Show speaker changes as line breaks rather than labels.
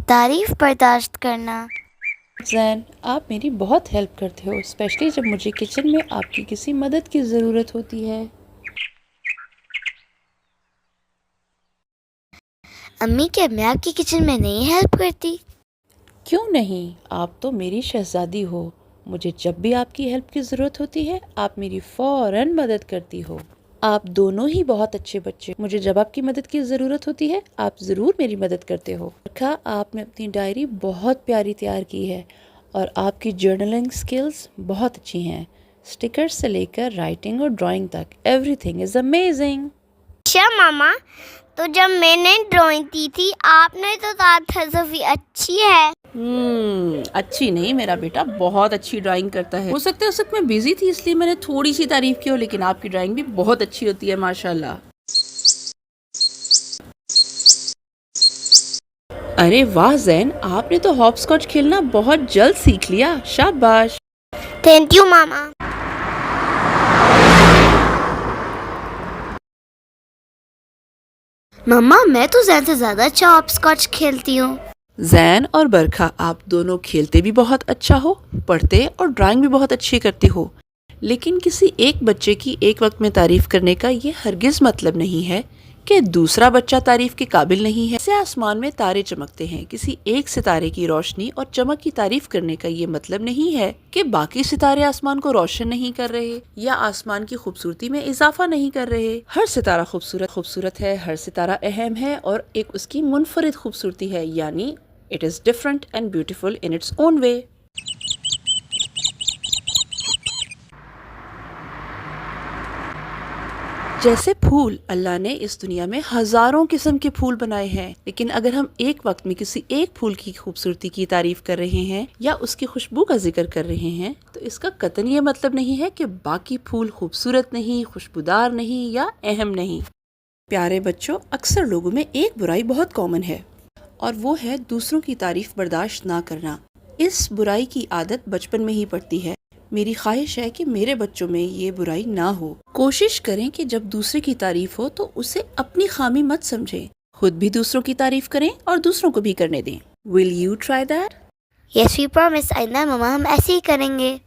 تعریف برداشت کرنا۔
زین، آپ میری بہت ہیلپ کرتے ہو، اسپیشلی جب مجھے کچن میں آپ کی کسی مدد کی ضرورت ہوتی ہے۔
امی کیا میں آپ کی کچن میں نہیں ہیلپ کرتی؟
کیوں نہیں، آپ تو میری شہزادی ہو، مجھے جب بھی آپ کی ہیلپ کی ضرورت ہوتی ہے آپ میری فوراً مدد کرتی ہو۔ آپ دونوں ہی بہت اچھے بچے، مجھے جب آپ کی مدد کی ضرورت ہوتی ہے آپ ضرور میری مدد کرتے ہو۔ برکھا، آپ نے اپنی ڈائری بہت پیاری تیار کی ہے اور آپ کی جرنلنگ سکلز بہت اچھی ہیں، سٹیکرز سے لے کر رائٹنگ اور ڈرائنگ تک، ایوری تھنگ از امیزنگ۔
اچھا ماما، تو جب میں نے ڈرائنگ کی تھی آپ نے تو کہا تھا صفی اچھی ہے۔
اچھی نہیں میرا بیٹا، بہت اچھی ڈرائنگ کرتا ہے۔ ہو سکتا ہے اس وقت میں بزی تھی اس لیے میں نے تھوڑی سی تعریف کی ہو، لیکن آپ کی ڈرائنگ بھی بہت اچھی ہوتی ہے ماشاءاللہ۔ ارے واہ زین، آپ نے تو ہاپ اسکاچ کھیلنا بہت جلد سیکھ لیا، شاباش۔
تھینک یو ماما۔ ماما میں تو زیادہ سے زیادہ اچھا ہاپ اسکاچ کھیلتی ہوں۔
زین اور برکھا، آپ دونوں کھیلتے بھی بہت اچھا ہو، پڑھتے اور ڈرائنگ بھی بہت اچھی کرتے ہو، لیکن کسی ایک بچے کی ایک وقت میں تعریف کرنے کا یہ ہرگز مطلب نہیں ہے کہ دوسرا بچہ تعریف کے قابل نہیں ہے۔ جیسے آسمان میں تارے چمکتے ہیں، کسی ایک ستارے کی روشنی اور چمک کی تعریف کرنے کا یہ مطلب نہیں ہے کہ باقی ستارے آسمان کو روشن نہیں کر رہے یا آسمان کی خوبصورتی میں اضافہ نہیں کر رہے۔ ہر ستارہ خوبصورت ہے، ہر ستارہ اہم ہے اور ایک اس کی منفرد خوبصورتی ہے، یعنی it is different and beautiful in its own way۔ جیسے پھول، اللہ نے اس دنیا میں ہزاروں قسم کے پھول بنائے ہیں، لیکن اگر ہم ایک وقت میں کسی ایک پھول کی خوبصورتی کی تعریف کر رہے ہیں یا اس کی خوشبو کا ذکر کر رہے ہیں تو اس کا قطعاً یہ مطلب نہیں ہے کہ باقی پھول خوبصورت نہیں، خوشبودار نہیں یا اہم نہیں۔ پیارے بچوں، اکثر لوگوں میں ایک برائی بہت کامن ہے اور وہ ہے دوسروں کی تعریف برداشت نہ کرنا۔ اس برائی کی عادت بچپن میں ہی پڑتی ہے۔ میری خواہش ہے کہ میرے بچوں میں یہ برائی نہ ہو۔ کوشش کریں کہ جب دوسرے کی تعریف ہو تو اسے اپنی خامی مت سمجھیں، خود بھی دوسروں کی تعریف کریں اور دوسروں کو بھی کرنے دیں۔ Will you try that؟
Yes we promise, آئندہ ماما ہم ایسے ہی کریں گے۔